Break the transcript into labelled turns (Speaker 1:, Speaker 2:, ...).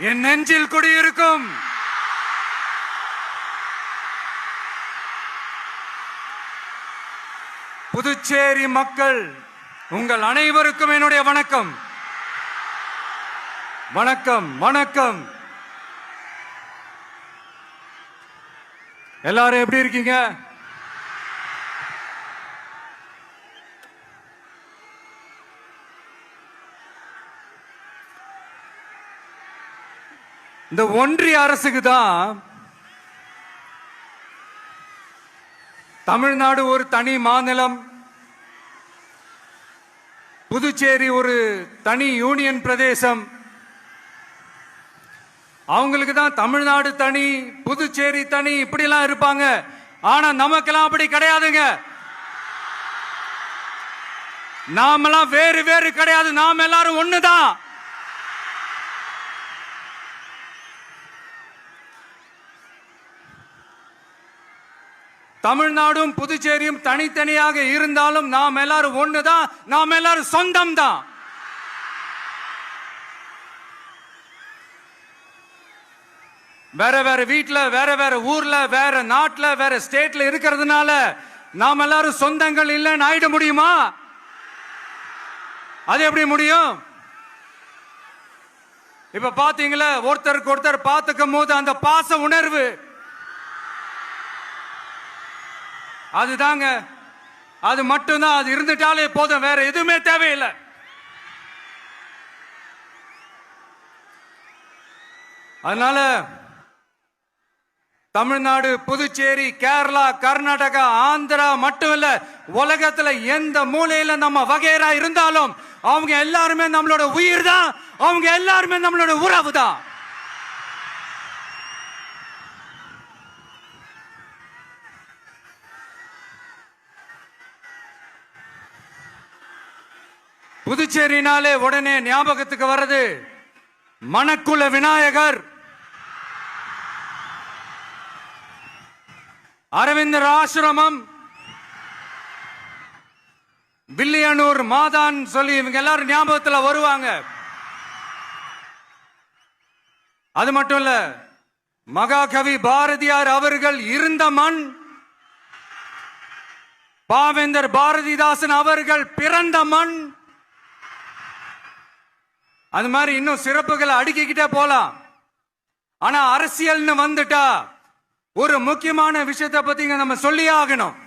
Speaker 1: என் நெஞ்சில் குடியிருக்கும் புதுச்சேரி மக்கள் உங்கள் அனைவருக்கும் என்னுடைய வணக்கம். வணக்கம் வணக்கம். எல்லாரும் எப்படி இருக்கீங்க? இந்த ஒன்றிய அரசுக்கு தான் தமிழ்நாடு ஒரு தனி மாநிலம், புதுச்சேரி ஒரு தனி யூனியன் பிரதேசம். அவங்களுக்கு தான் தமிழ்நாடு தனி, புதுச்சேரி தனி, இப்படிலாம் இருப்பாங்க. ஆனா நமக்கெல்லாம் அப்படி கிடையாதுங்க. நாமெல்லாம் வேறு வேறு கிடையாது. நாம் எல்லாரும் ஒண்ணுதான். தமிழ்நாடும் புதுச்சேரியும் தனித்தனியாக இருந்தாலும் நாம் எல்லாரும் ஒண்ணுதான். நாம் எல்லாரும் சொந்தம் தான். வேற வேற வீட்டுல, வேற வேற ஊர்ல, வேற நாட்டுல, வேற ஸ்டேட்ல இருக்கிறதுனால நாம் எல்லாரும் சொந்தங்கள் இல்லைன்னு ஆயிட முடியுமா? அது எப்படி முடியும்? இப்ப பாத்தீங்களா, ஒருத்தருக்கு ஒருத்தர் பார்த்துக்கும் போது அந்த பாச உணர்வு, அதுதாங்க, அது மட்டும்தான். அது இருந்துட்டாலே போதும், வேற எதுவுமே தேவையில்லை. அதனால தமிழ்நாடு, புதுச்சேரி, கேரளா, கர்நாடகா, ஆந்திரா மட்டும் இல்ல, உலகத்துல எந்த மூலையில நம்ம வகைரா இருந்தாலும் அவங்க எல்லாருமே நம்மளோட உயிர் தான். அவங்க எல்லாருமே நம்மளோட உறவு தான். புதுச்சேரினாலே உடனே ஞாபகத்துக்கு வர்றது மணக்குள விநாயகர், அரவிந்தர் ஆசிரமம், வில்லியனூர் மாதான் சொல்லி இவங்க எல்லாரும் ஞாபகத்தில் வருவாங்க. அது மட்டும் இல்ல, மகாகவி பாரதியார் அவர்கள் இருந்த மண், பாவேந்தர் பாரதிதாசன் அவர்கள் பிறந்த மண். அது மாதிரி இன்னும் சிறப்புகளை அடுக்கிக்கிட்டே போலாம். ஆனா அரசியல்னு வந்துட்டா ஒரு முக்கியமான விஷயத்தை பத்தி நம்ம சொல்லி ஆகணும்.